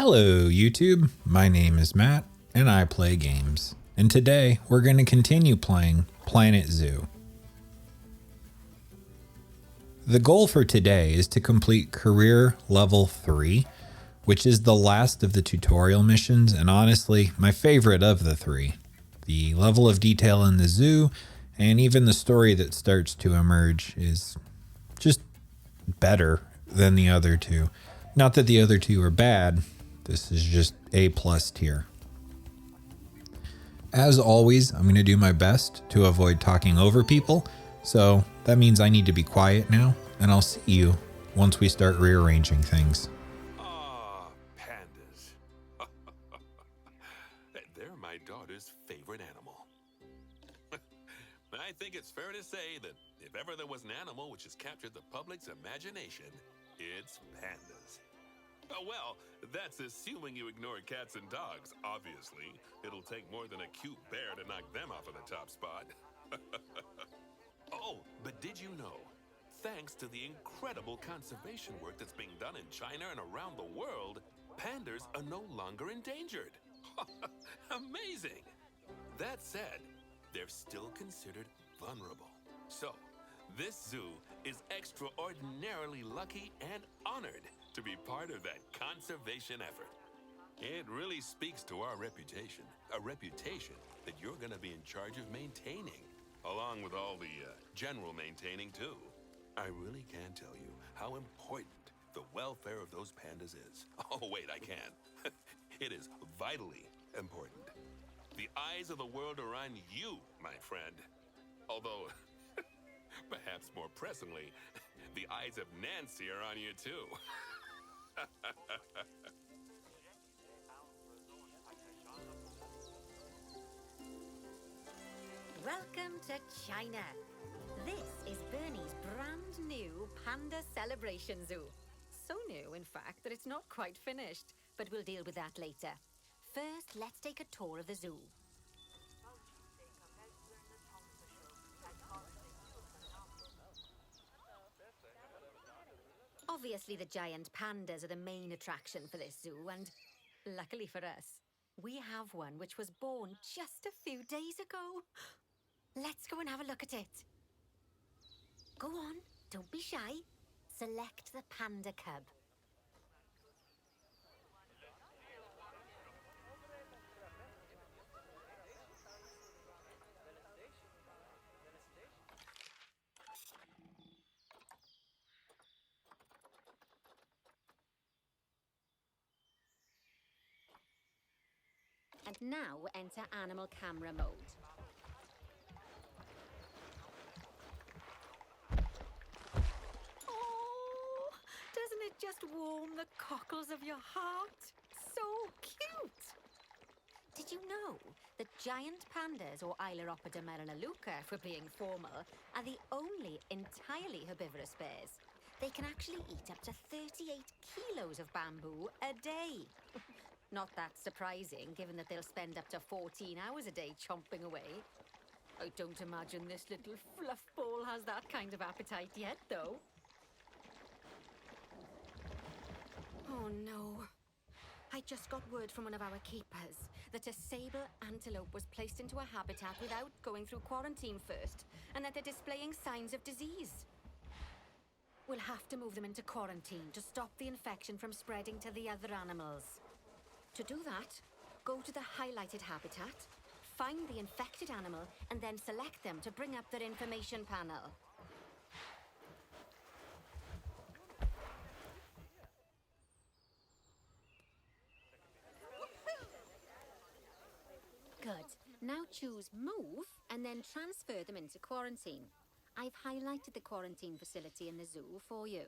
Hello, YouTube. My name is Matt, and I play games. And today, we're going to continue playing Planet Zoo. The goal for today is to complete Career Level 3, which is the last of the tutorial missions, and honestly, my favorite of the three. The level of detail in the zoo, and even the story that starts to emerge, is just better than the other two. Not that the other two are bad, this is just A+ tier. As always, I'm going to do my best to avoid talking over people, so that means I need to be quiet now, and I'll see you once we start rearranging things. Ah, pandas. They're my daughter's favorite animal. I think it's fair to say that if ever there was an animal which has captured the public's imagination, it's pandas. Well, that's assuming you ignore cats and dogs, obviously. It'll take more than a cute bear to knock them off of the top spot. Oh, but did you know? Thanks to the incredible conservation work that's being done in China and around the world, pandas are no longer endangered. Amazing! That said, they're still considered vulnerable. So, this zoo is extraordinarily lucky and honored to be part of that conservation effort. It really speaks to our reputation, a reputation that you're going to be in charge of maintaining, along with all the general maintaining too. I really can't tell you how important the welfare of those pandas is. Oh wait, I can. It is vitally important. The eyes of the world are on you, my friend. Although, perhaps more pressingly, the eyes of Nancy are on you too. Welcome to China. This is Bernie's brand new Panda Celebration Zoo. So new, in fact, that it's not quite finished, but we'll deal with that later. First, let's take a tour of the zoo. Obviously, the giant pandas are the main attraction for this zoo, and luckily for us, we have one which was born just a few days ago. Let's go and have a look at it. Go on, don't be shy. Select the panda cub. And now enter animal camera mode. Oh, doesn't it just warm the cockles of your heart? So cute! Did you know that giant pandas, or Ailuropoda melanoleuca if we're being formal, are the only entirely herbivorous bears? They can actually eat up to 38 kilos of bamboo a day. Not that surprising, given that they'll spend up to 14 hours a day chomping away. I don't imagine this little fluff ball has that kind of appetite yet, though. Oh no. I just got word from one of our keepers that a sable antelope was placed into a habitat without going through quarantine first, and that they're displaying signs of disease. We'll have to move them into quarantine to stop the infection from spreading to the other animals. To do that, go to the highlighted habitat, find the infected animal, and then select them to bring up their information panel. Good. Now choose Move and then transfer them into quarantine. I've highlighted the quarantine facility in the zoo for you.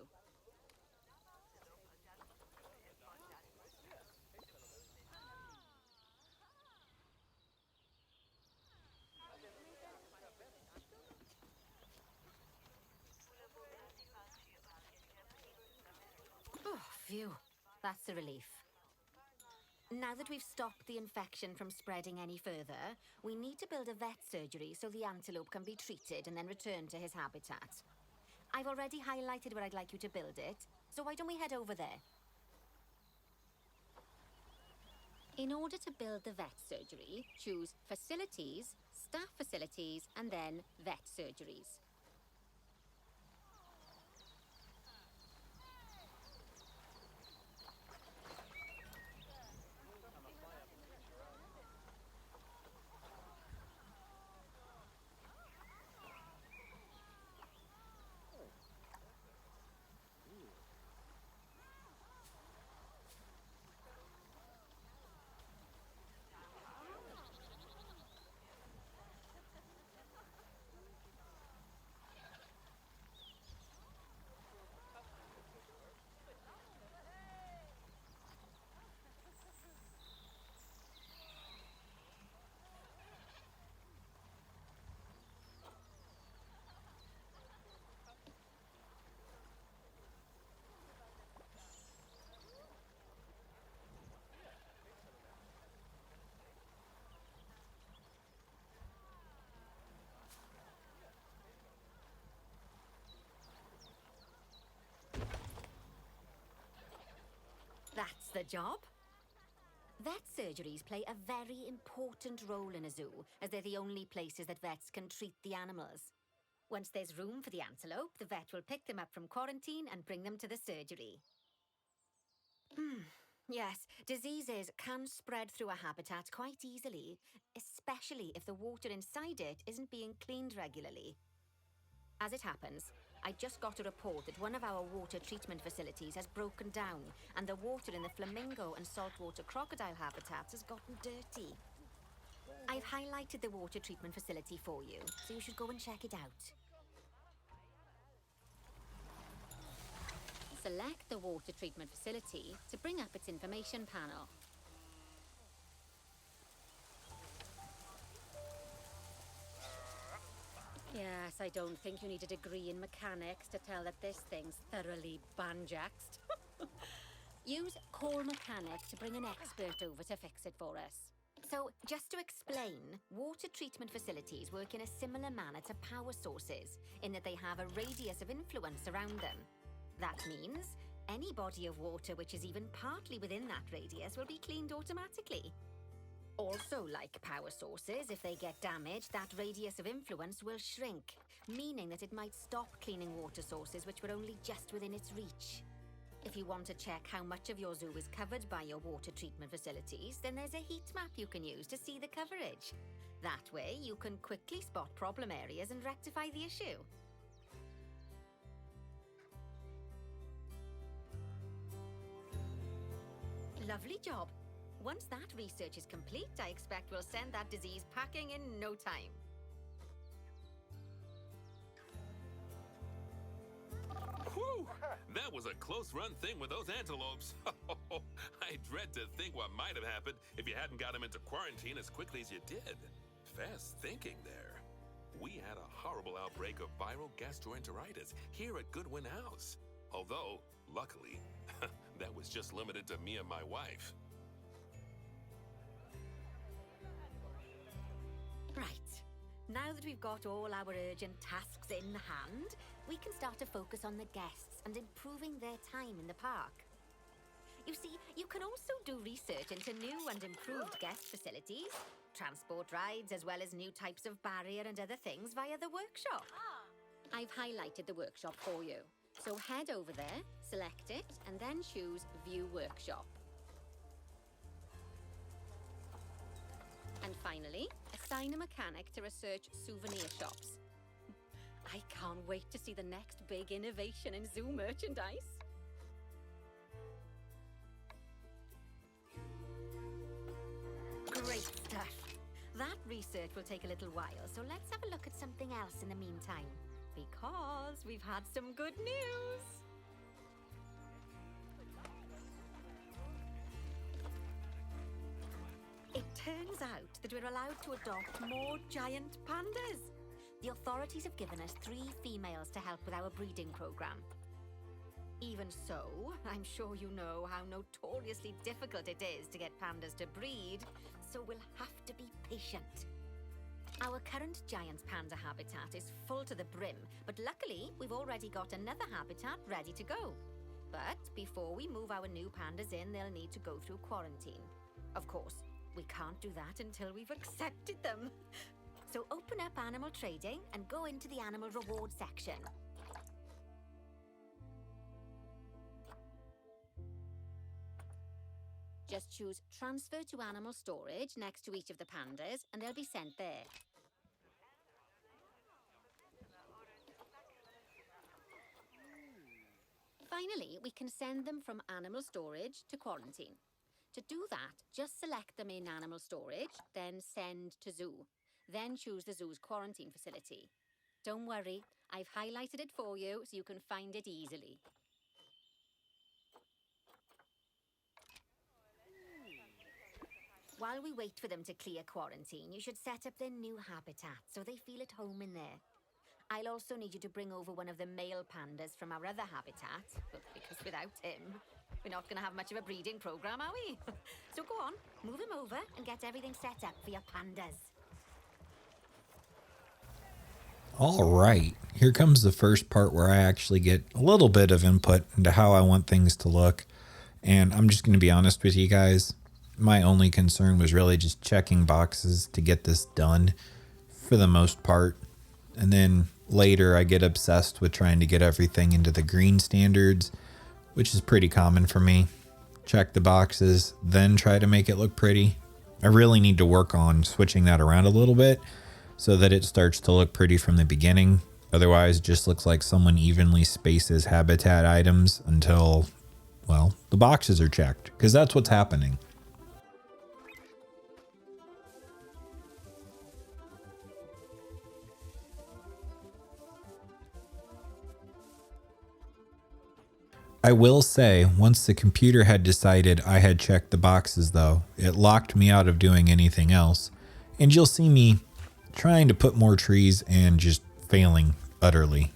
Oh, phew. That's a relief. Now that we've stopped the infection from spreading any further, we need to build a vet surgery so the antelope can be treated and then returned to his habitat. I've already highlighted where I'd like you to build it, so why don't we head over there? In order to build the vet surgery, choose Facilities, Staff Facilities, and then Vet Surgeries. That's the job. Vet surgeries play a very important role in a zoo, as they're the only places that vets can treat the animals. Once there's room for the antelope, the vet will pick them up from quarantine and bring them to the surgery. Yes, diseases can spread through a habitat quite easily, especially if the water inside it isn't being cleaned regularly. As it happens, I just got a report that one of our water treatment facilities has broken down and the water in the flamingo and saltwater crocodile habitats has gotten dirty. I've highlighted the water treatment facility for you, so you should go and check it out. Select the water treatment facility to bring up its information panel. Yes, I don't think you need a degree in mechanics to tell that this thing's thoroughly banjaxed. Use Call Mechanic to bring an expert over to fix it for us. So, just to explain, water treatment facilities work in a similar manner to power sources, in that they have a radius of influence around them. That means any body of water which is even partly within that radius will be cleaned automatically. Also, like power sources, if they get damaged, that radius of influence will shrink, meaning that it might stop cleaning water sources which were only just within its reach. If you want to check how much of your zoo is covered by your water treatment facilities, then there's a heat map you can use to see the coverage. That way, you can quickly spot problem areas and rectify the issue. Lovely job. Once that research is complete, I expect we'll send that disease packing in no time. Whew! That was a close-run thing with those antelopes. I dread to think what might have happened if you hadn't got them into quarantine as quickly as you did. Fast thinking there. We had a horrible outbreak of viral gastroenteritis here at Goodwin House. Although, luckily, that was just limited to me and my wife. Right. Now that we've got all our urgent tasks in hand, we can start to focus on the guests and improving their time in the park. You see, you can also do research into new and improved guest facilities, transport rides, as well as new types of barrier and other things via the workshop. I've highlighted the workshop for you. So head over there, select it, and then choose View Workshop. And finally, assign a mechanic to research souvenir shops. I can't wait to see the next big innovation in zoo merchandise. Great stuff. That research will take a little while, so let's have a look at something else in the meantime. Because we've had some good news. It turns out that we're allowed to adopt more giant pandas. The authorities have given us 3 females to help with our breeding program. Even so, I'm sure you know how notoriously difficult it is to get pandas to breed, so we'll have to be patient. Our current giant panda habitat is full to the brim, but luckily we've already got another habitat ready to go. But before we move our new pandas in, they'll need to go through quarantine. Of course, we can't do that until we've accepted them. So open up animal trading and go into the animal reward section. Just choose transfer to animal storage next to each of the pandas and they'll be sent there. Finally, we can send them from animal storage to quarantine. To do that, just select them in animal storage, then send to zoo. Then choose the zoo's quarantine facility. Don't worry, I've highlighted it for you so you can find it easily. While we wait for them to clear quarantine, you should set up their new habitat so they feel at home in there. I'll also need you to bring over one of the male pandas from our other habitat, because without him, we're not going to have much of a breeding program, are we? So go on, move him over and get everything set up for your pandas. All right, here comes the first part where I actually get a little bit of input into how I want things to look. And I'm just going to be honest with you guys. My only concern was really just checking boxes to get this done for the most part. And then later I get obsessed with trying to get everything into the green standards, which is pretty common for me. Check the boxes, then try to make it look pretty. I really need to work on switching that around a little bit so that it starts to look pretty from the beginning. Otherwise, it just looks like someone evenly spaces habitat items until, well, the boxes are checked, because that's what's happening. I will say, once the computer had decided I had checked the boxes though, it locked me out of doing anything else. And you'll see me trying to put more trees and just failing utterly.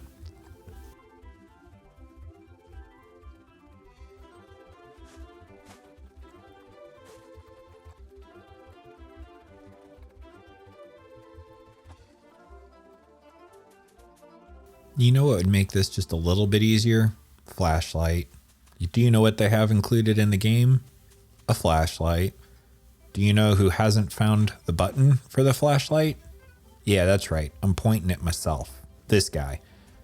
You know what would make this just a little bit easier? Flashlight. Do you know what they have included in the game? A flashlight. Do you know who hasn't found the button for the flashlight? Yeah, that's right. I'm pointing at myself. This guy.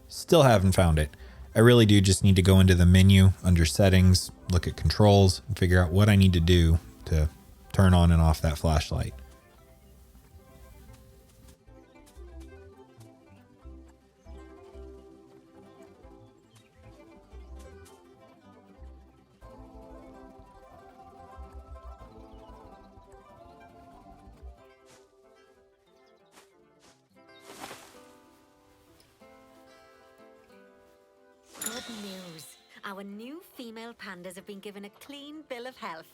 Still haven't found it. I really do just need to go into the menu under settings, look at controls, and figure out what I need to do to turn on and off that flashlight. Good news. Our new female pandas have been given a clean bill of health.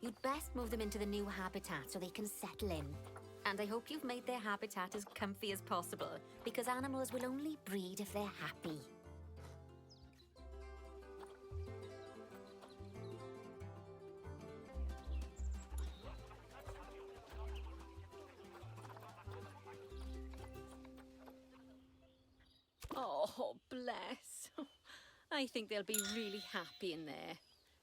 You'd best move them into the new habitat so they can settle in. And I hope you've made their habitat as comfy as possible, because animals will only breed if they're happy. Oh, bless. I think they'll be really happy in there.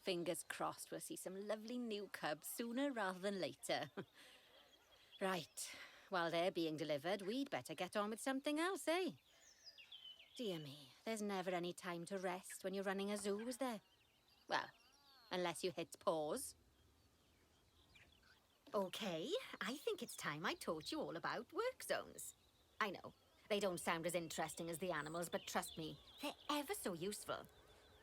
Fingers crossed we'll see some lovely new cubs sooner rather than later. Right, while they're being delivered, we'd better get on with something else, eh? Dear me, there's never any time to rest when you're running a zoo, is there? Well, unless you hit pause. Okay, I think it's time I taught you all about work zones. I know, they don't sound as interesting as the animals, but trust me, they're ever so useful.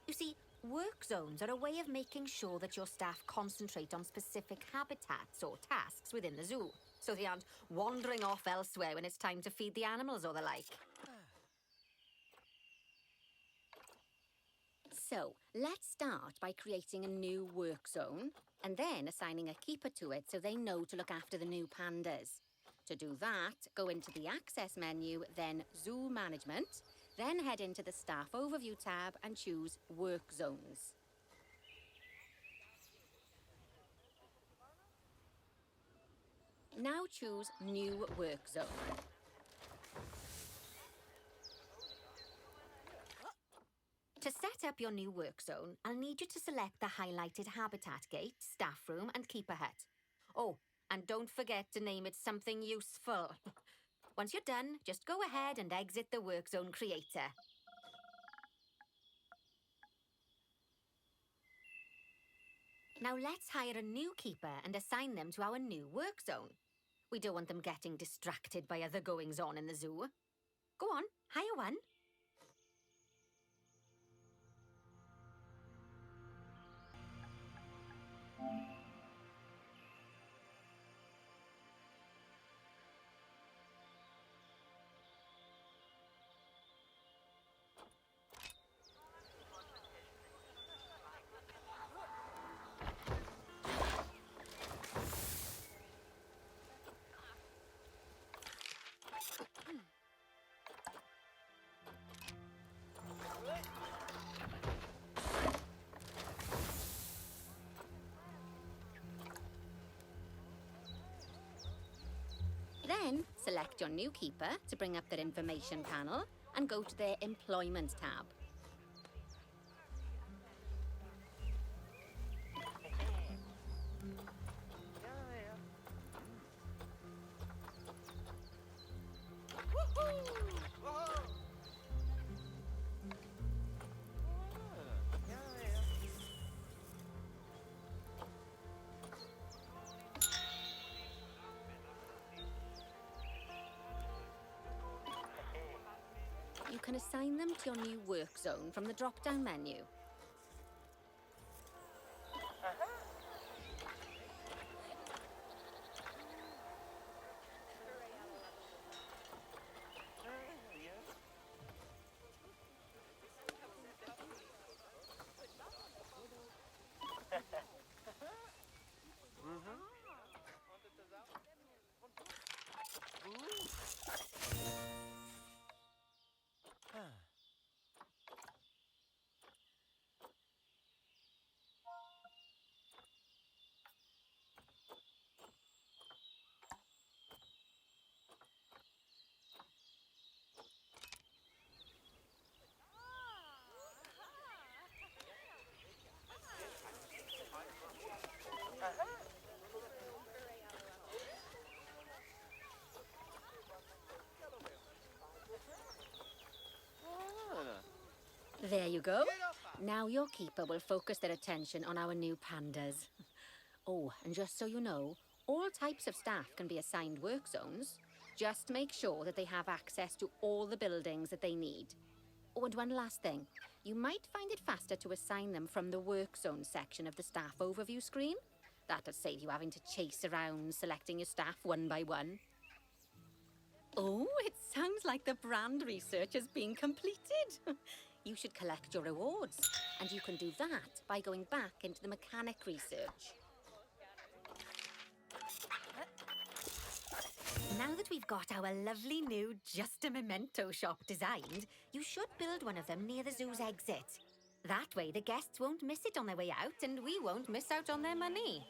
You see, work zones are a way of making sure that your staff concentrate on specific habitats or tasks within the zoo, so they aren't wandering off elsewhere when it's time to feed the animals or the like. So, let's start by creating a new work zone, and then assigning a keeper to it so they know to look after the new pandas. To do that, go into the Access menu, then Zoo Management, then head into the Staff Overview tab and choose Work Zones. Now choose New Work Zone. To set up your new work zone, I'll need you to select the highlighted Habitat Gate, Staff Room and Keeper Hut. Oh, and don't forget to name it something useful. Once you're done, just go ahead and exit the work zone creator. Now let's hire a new keeper and assign them to our new work zone. We don't want them getting distracted by other goings-on in the zoo. Go on, hire one. Then, select your new keeper to bring up their information panel and go to their Employment tab. You can assign them to your new work zone from the drop-down menu. There you go. Now your keeper will focus their attention on our new pandas. Oh, and just so you know, all types of staff can be assigned work zones. Just make sure that they have access to all the buildings that they need. Oh, and one last thing. You might find it faster to assign them from the work zone section of the staff overview screen. That'll save you having to chase around selecting your staff one by one. Oh, it sounds like the brand research has been completed. You should collect your rewards, and you can do that by going back into the mechanic research. Now that we've got our lovely new Just a Memento shop designed, you should build one of them near the zoo's exit. That way the guests won't miss it on their way out, and we won't miss out on their money.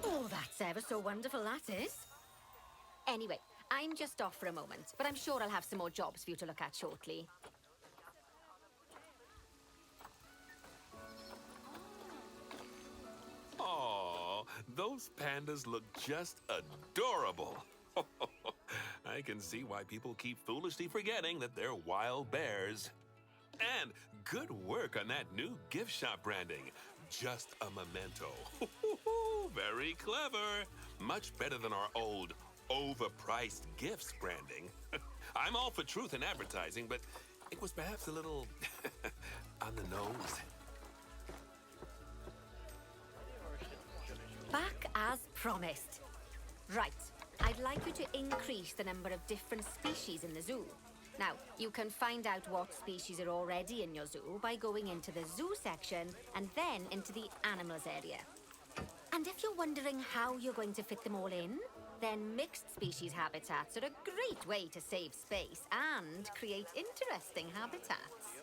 Oh, that's ever so wonderful, that is. Anyway, I'm just off for a moment, but I'm sure I'll have some more jobs for you to look at shortly. Aw, those pandas look just adorable. I can see why people keep foolishly forgetting that they're wild bears. And good work on that new gift shop branding. Just a memento. Very clever. Much better than our old overpriced gifts branding. I'm all for truth in advertising, but it was perhaps a little on the nose. Back as promised. Right, I'd like you to increase the number of different species in the zoo. Now, you can find out what species are already in your zoo by going into the zoo section and then into the animals area. And if you're wondering how you're going to fit them all in, Then mixed species habitats are a great way to save space and create interesting habitats.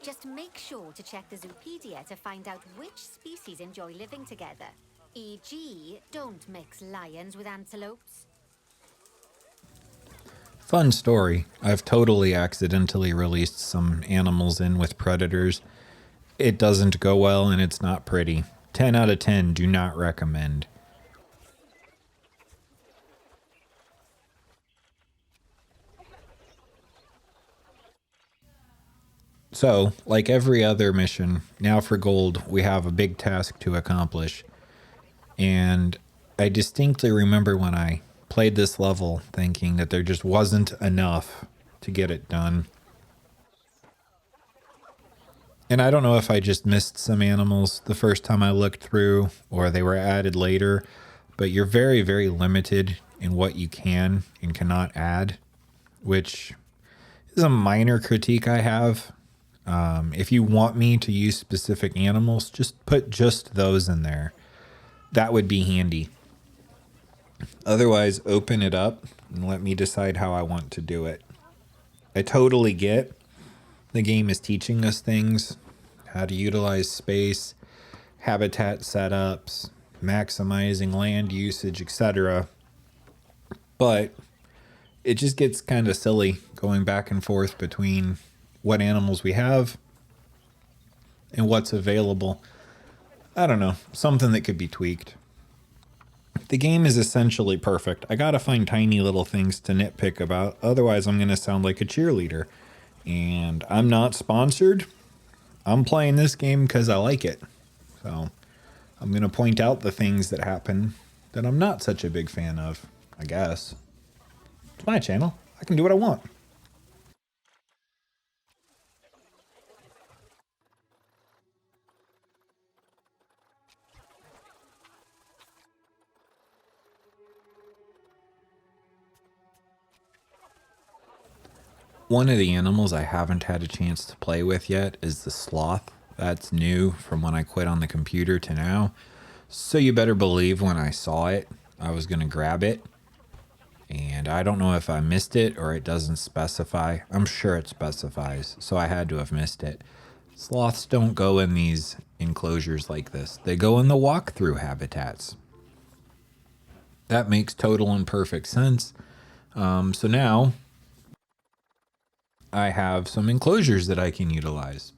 Just make sure to check the Zoopedia to find out which species enjoy living together. E.g., don't mix lions with antelopes. Fun story. I've totally accidentally released some animals in with predators. It doesn't go well and it's not pretty. 10 out of 10, do not recommend. So, like every other mission, now for gold, we have a big task to accomplish. And I distinctly remember when I played this level thinking that there just wasn't enough to get it done. And I don't know if I just missed some animals the first time I looked through or they were added later, but you're very, very limited in what you can and cannot add, which is a minor critique I have. If you want me to use specific animals, just put just those in there. That would be handy. Otherwise, open it up and let me decide how I want to do it. I totally get the game is teaching us things, how to utilize space, habitat setups, maximizing land usage, etc. But it just gets kind of silly going back and forth between what animals we have and what's available. I don't know, something that could be tweaked. The game is essentially perfect. I gotta find tiny little things to nitpick about, otherwise I'm gonna sound like a cheerleader. And I'm not sponsored. I'm playing this game because I like it. So I'm gonna point out the things that happen that I'm not such a big fan of, I guess. It's my channel. I can do what I want. One of the animals I haven't had a chance to play with yet is the sloth. That's new from when I quit on the computer to now. So you better believe when I saw it, I was going to grab it. And I don't know if I missed it or it doesn't specify. I'm sure it specifies, so I had to have missed it. Sloths don't go in these enclosures like this. They go in the walkthrough habitats. That makes total and perfect sense. So now I have some enclosures that I can utilize.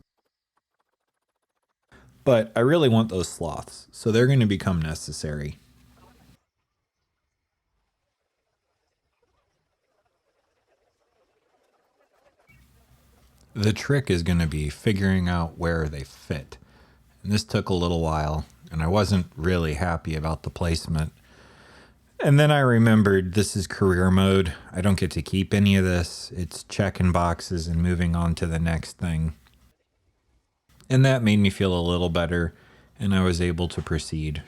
But I really want those sloths, so they're going to become necessary. The trick is going to be figuring out where they fit. And this took a little while, and I wasn't really happy about the placement. And then I remembered this is career mode. I don't get to keep any of this. It's checking boxes and moving on to the next thing. And that made me feel a little better, and I was able to proceed.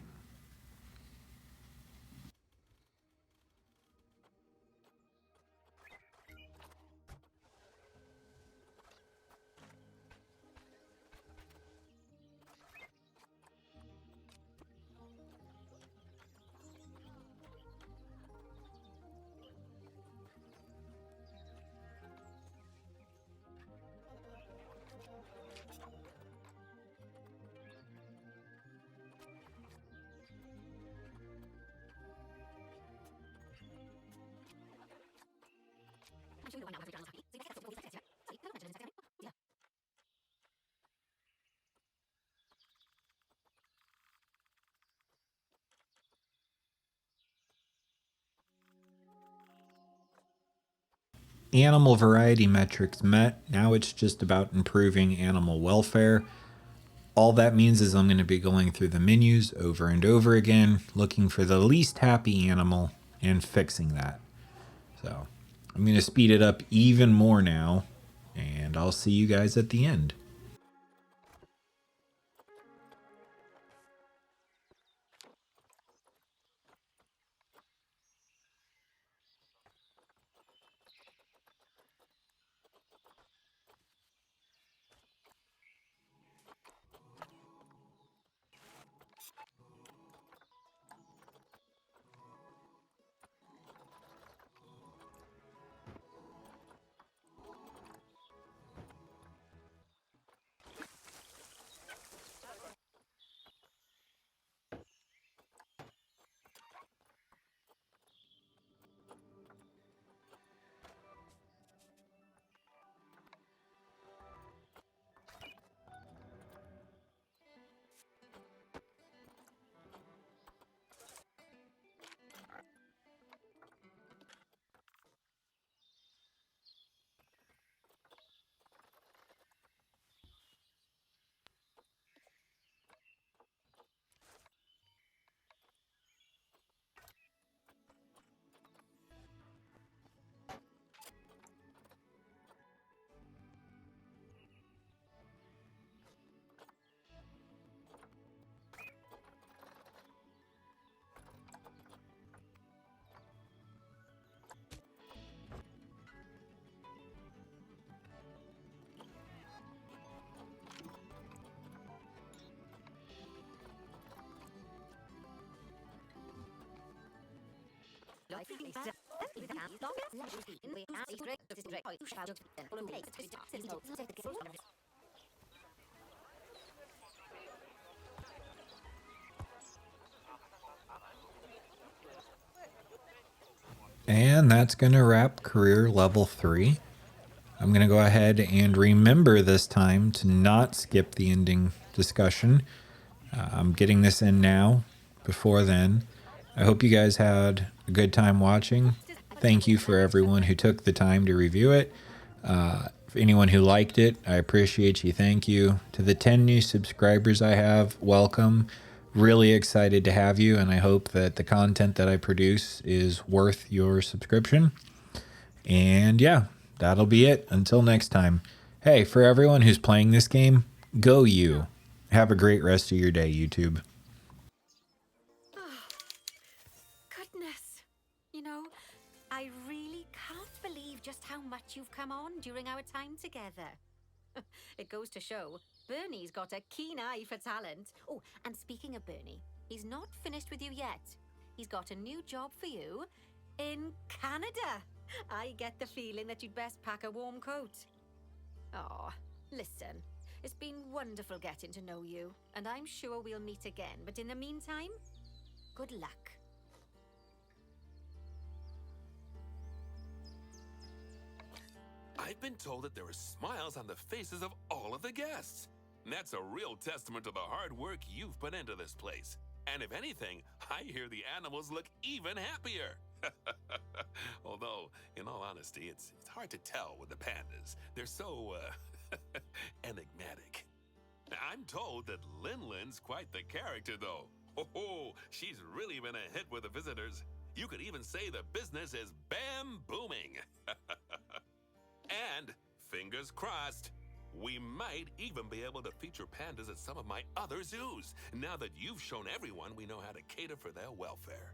Animal variety metrics met. Now it's just about improving animal welfare. All that means is I'm going to be going through the menus over and over again, looking for the least happy animal and fixing that. So I'm going to speed it up even more now, and I'll see you guys at the end. And that's going to wrap career level 3. I'm going to go ahead and remember this time to not skip the ending discussion. I'm getting this in now before then. I hope you guys had a good time watching. Thank you for everyone who took the time to review it. For anyone who liked it, I appreciate you. Thank you. To the 10 new subscribers I have, welcome. Really excited to have you, and I hope that the content that I produce is worth your subscription. And yeah, that'll be it. Until next time. Hey, for everyone who's playing this game, go you. Have a great rest of your day, YouTube. Goodness. You know, I really can't believe just how much you've come on during our time together. It goes to show, Bernie's got a keen eye for talent. Oh, and speaking of Bernie, he's not finished with you yet. He's got a new job for you in Canada. I get the feeling that you'd best pack a warm coat. Oh, listen, it's been wonderful getting to know you, and I'm sure we'll meet again. But in the meantime, good luck. I've been told that there are smiles on the faces of all of the guests. That's a real testament to the hard work you've put into this place. And if anything, I hear the animals look even happier. Although, in all honesty, it's hard to tell with the pandas. They're so, enigmatic. I'm told that Lin-Lin's quite the character, though. Oh, she's really been a hit with the visitors. You could even say the business is bam-booming. And, fingers crossed, we might even be able to feature pandas at some of my other zoos, now that you've shown everyone we know how to cater for their welfare.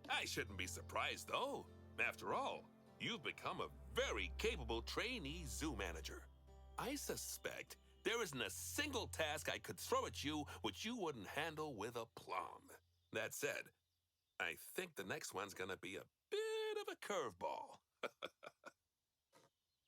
I shouldn't be surprised, though. After all, you've become a very capable trainee zoo manager. I suspect there isn't a single task I could throw at you which you wouldn't handle with aplomb. That said, I think the next one's gonna be a bit of a curveball.